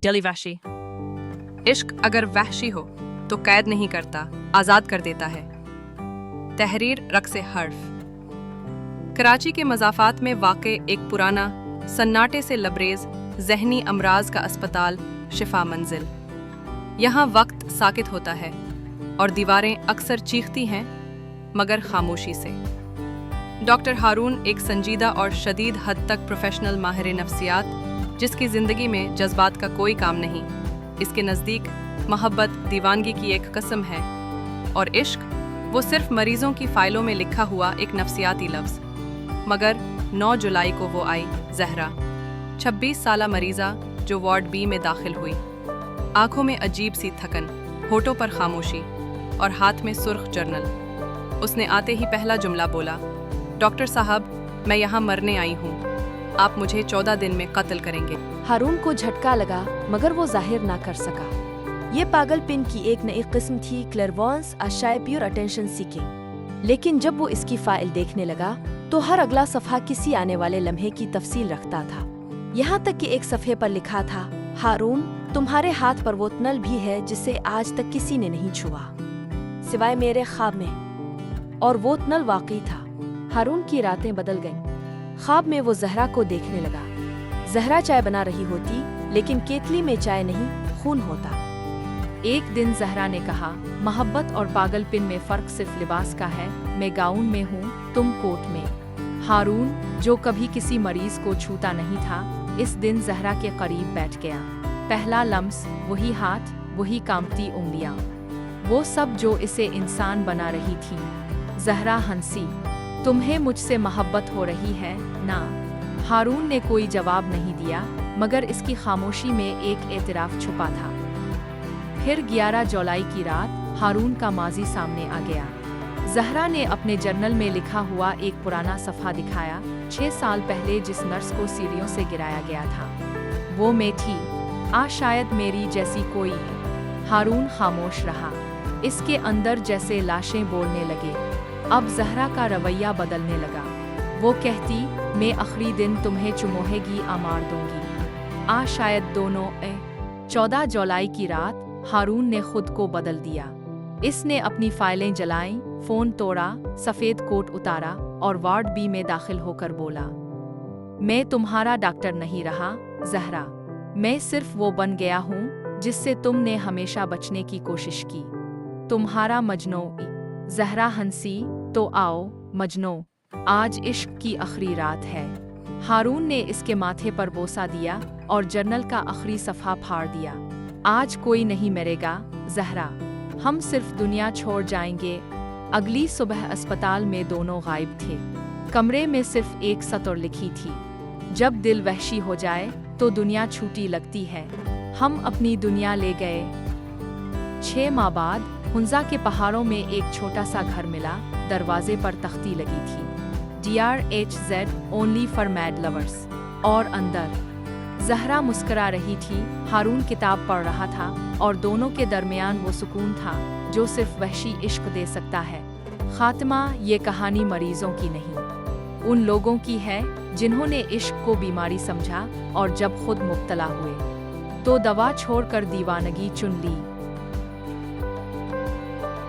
दिली वहशी। इश्क अगर वहशी हो तो कैद नहीं करता, आज़ाद कर देता है। तहरीर रक्स हर्फ। कराची के मज़ाफ़ात में वाक़े एक पुराना सन्नाटे से लबरेज ज़हनी अमराज का अस्पताल शिफा मंजिल। यहाँ वक्त साकित होता है और दीवारें अक्सर चीखती हैं मगर खामोशी से। डॉक्टर हारून एक संजीदा और शदीद हद तक प्रोफेशनल माहिर नफ्सियात, जिसकी ज़िंदगी में जज्बात का कोई काम नहीं। इसके नज़दीक मोहब्बत दीवानगी की एक कसम है और इश्क वो सिर्फ मरीज़ों की फ़ाइलों में लिखा हुआ एक नफ्सियाती लफ्ज़। मगर 9 जुलाई को वो आई ज़हरा, 26 साला मरीज़ा जो वार्ड बी में दाखिल हुई। आंखों में अजीब सी थकन, होठों पर खामोशी और हाथ में सुर्ख जर्नल। उसने आते ही पहला जुमला बोला, डॉक्टर साहब, मैं यहाँ मरने आई हूँ, आप मुझे 14 दिन में कत्ल करेंगे। हारून को झटका लगा मगर वो जाहिर ना कर सका। ये पागलपन की एक नई किस्म थी, क्लेरवॉन्स अशाय प्योर अटेंशन सीकिंग। लेकिन जब वो इसकी फाइल देखने लगा तो हर अगला सफ़हा किसी आने वाले लम्हे की तफसील रखता था। यहाँ तक कि एक सफ़े पर लिखा था, हारून, तुम्हारे हाथ पर वो नल भी है जिसे आज तक किसी ने नहीं छुआ सिवाय मेरे ख्वाब में। और वो नल वाकई था। हारून की रातें बदल गईं। ख्वाब में वो ज़हरा को देखने लगा। ज़हरा चाय बना रही होती, लेकिन केतली में चाय नहीं, खून होता। एक दिन ज़हरा ने कहा, मोहब्बत और पागलपन में फ़र्क सिर्फ लिबास का है। मैं गाउन में हूँ, तुम कोट में। हारून, जो कभी किसी मरीज़ को छूता नहीं था, इस दिन ज़हरा के करीब बैठ गया। पहला लम्स, वही हाथ, वही कांपती उंगलियाँ, वो सब जो इसे इंसान बना रही थी। ज़हरा हंसी, तुम्हें मुझसे मोहब्बत हो रही है ना? हारून ने कोई जवाब नहीं दिया, मगर इसकी खामोशी में एक एतराफ़ छुपा था। फिर 11 जुलाई की रात हारून का माजी सामने आ गया। ज़हरा ने अपने जर्नल में लिखा हुआ एक पुराना सफ़हा दिखाया। 6 साल पहले जिस नर्स को सीढ़ियों से गिराया गया था, वो मैं थी। शायद मेरी जैसी कोई। हारून खामोश रहा। इसके अंदर जैसे लाशें बोलने लगे। अब ज़हरा का रवैया बदलने लगा। वो कहती, मैं आखिरी दिन तुम्हें चुमोहेगी, मार दूंगी। शायद दोनों। 14 जुलाई की रात हारून ने खुद को बदल दिया। इसने अपनी फाइलें जलाईं, फ़ोन तोड़ा, सफ़ेद कोट उतारा और वार्ड बी में दाखिल होकर बोला, मैं तुम्हारा डॉक्टर नहीं रहा ज़हरा, मैं सिर्फ वो बन गया हूँ जिससे तुमने हमेशा बचने की कोशिश की, तुम्हारा मजनू। ज़हरा हंसी, तो आओ मजनू, आज इश्क की आखिरी रात है। हारून ने इसके माथे पर बोसा दिया और जर्नल का आखिरी सफ़हा फाड़ दिया। आज कोई नहीं मरेगा ज़हरा, हम सिर्फ दुनिया छोड़ जाएंगे। अगली सुबह अस्पताल में दोनों गायब थे। कमरे में सिर्फ एक सतर लिखी थी, जब दिल वहशी हो जाए तो दुनिया छूटी लगती है। हम अपनी दुनिया ले गए। 6 माह बाद हुंजा के पहाड़ों में एक छोटा सा घर मिला। दरवाजे पर तख्ती लगी थी, DRHZ only for mad lovers. और अंदर ज़हरा मुस्करा रही थी। हारून किताब पढ़ रहा था और दोनों के दरमियान वो सुकून था जो सिर्फ वहशी इश्क दे सकता है। खात्मा, ये कहानी मरीजों की नहीं, उन लोगों की है जिन्होंने इश्क को बीमारी समझा और जब खुद मुब्तला हुए तो दवा छोड़कर दीवानगी चुन ली।